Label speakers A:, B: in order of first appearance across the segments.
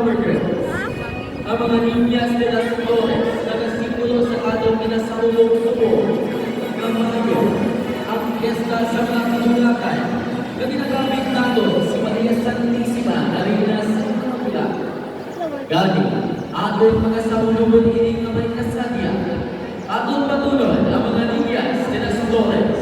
A: workers. Ang mga niñas de las Flores, nagasimulo sa atong minasaulog tubo ng Mayo, ang piyesta sa mga kanulakan na ginagamit nato si Maria Santissima na rina sa Kapula. Gani, atong mga saulugon ining na may kasadya, atong patuloy ang mga niñas de las Flores.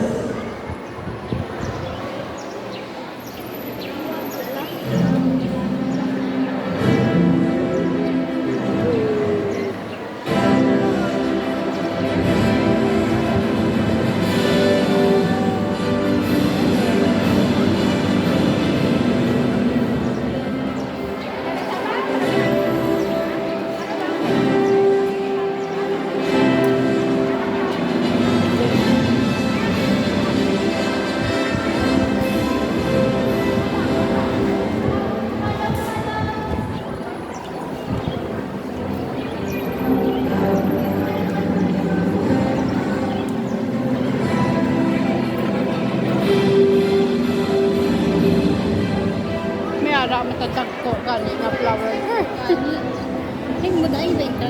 B: Matatagko kani nga flower.
C: Ning mo dai benta.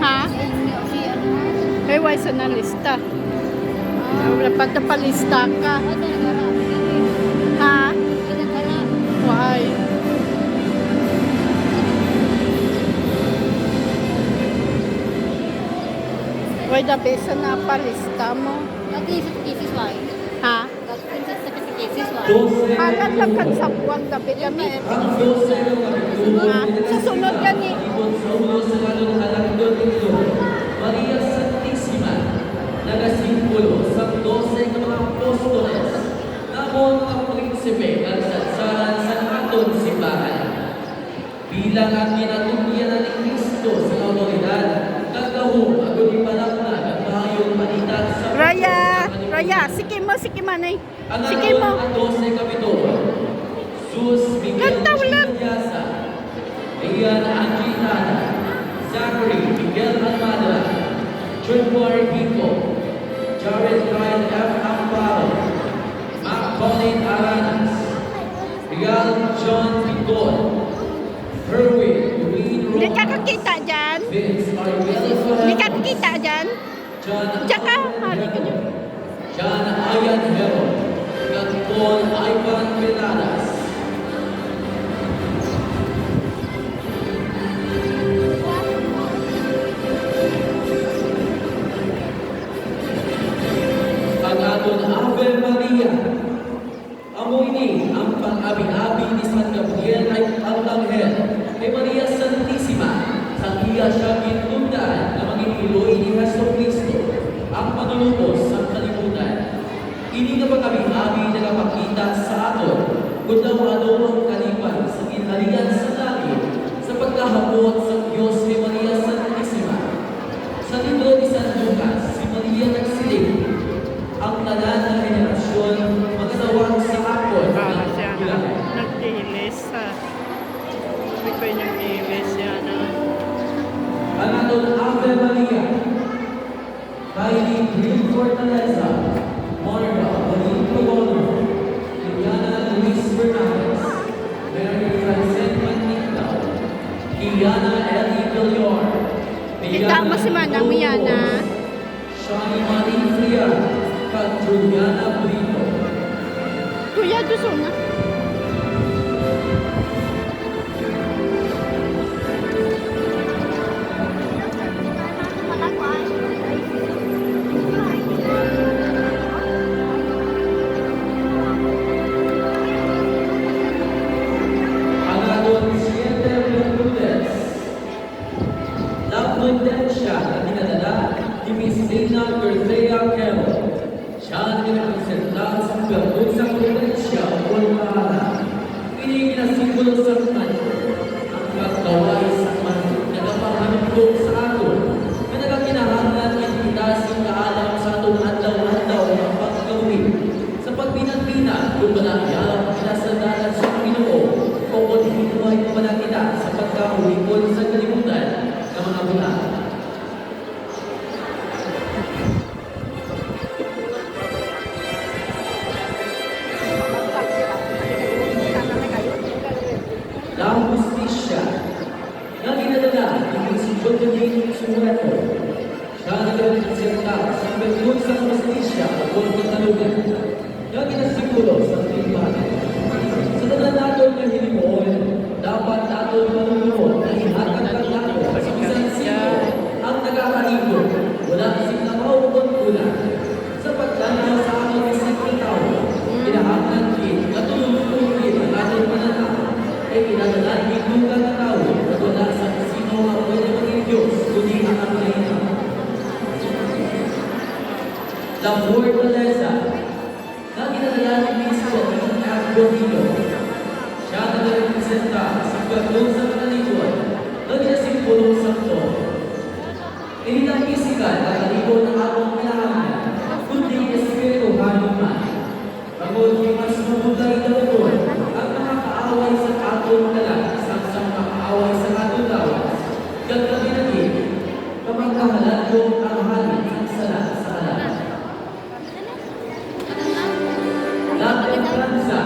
B: Ha? Ay, why sa na lista? Wala pa ta palista ka. Ha? Why? Why the best na palista mo? Ha? Halat lang kang sabuang gabi kami.
A: Ang 12 ng kapitulo
B: Sa sunod yan eh.
A: sa ulo sa kalong halagdon nito, Maria Santissima, nagasimbolo sa 12 ng mga apostoles na mga prinsipe ng sansaran sa aton simbahan. Bilang ang kinatungyan ni Kristo sa autoridad, nagdahong ang ipanakna at mahayong panitan sa
B: Raya, sige mo nay.
A: ang
B: Sige mo.
A: ang 12 kapitulo, Sus Miguel
B: Kantaw lang.
A: Chiyasa, Ian Angie Zachary Miguel Almada, Junmar Pico, Jared Ryan F. Amparo, Mac Colin Aranas, Miguel John Picon, Herwin Wayne
B: Hindi ka
A: Rojas,
B: kakita dyan?
A: Vince Ariel
B: Hindi ka kakita dyan?
A: John
B: Diyan ka, mali ka dyan.
A: John Ayan Hero, Paul Ivan Veladas, ang aton Ave Maria. Amo ini ang pang-abi-abi ni San Gabriel ay Arcangel kay Maria Santissima sa iya siya ginundan na mangingiloy ni Jesucristo ang panulubos sa kalibutan. Ini nga pang-abi-abi nagapakita sa aton kung daw ano ang kalipan sa ginharian sa langit sa pagkahabot sa Diyos kay Maria Santissima. Sa libro ni San Lucas, si Maria nagsiling ang tanan ng henerasyon magkatawag sa hapon
B: Ah, siya.
A: ng bilang.
B: Nag-ilis ha. Hindi ko yung nag-ilis yan.
A: Ang aton Ave Maria, Kylie Green Fortaleza, Monica Pauline Probono, Liliana Luis Bernales, Mary Francine Magniclao, Kiana Ellie Villar,
B: Kita mo si Manang Miana.
A: Shani Marie Friar, kag Juliana Brito.
B: Kuya, gusto na.
A: Ang aton Siete Virtudes, La Prudencia na dinadala ni Miss Dana Gerthea Carroll. Siya ang pinagpresenta sa Virtud sa Prudencia o Pahala. Ini kinasimbolo sa manto, ang pagkaway sa manto na napahamintog sa aton na nagkakinahanglan ng kita sa kaalam sa aton adlaw-adlaw na pagkawin sa pagbinag-binag kung manakyaw na sa dalan sa Ginoo o kung hinuhay pa na kita sa pagkahulikon sa kalimutan ng mga bulan. La Justicia, pagdun sa kanalikod, nagsisimbolong sakto. Hindi lang pisikal na kalikod ng atong kailangan, kundi espirituhan naman. Pagod mas mabutay na bukod, at nakakaaway sa atong kalang, isang makaaway sa atong lawas. Gagawin natin, kamangkahalan yung alhalin ang sala sa alam. Lahat Franza,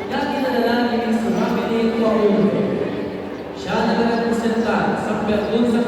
A: dati nadalangin sa family ko. Siya na nagpresenta sa perdon sa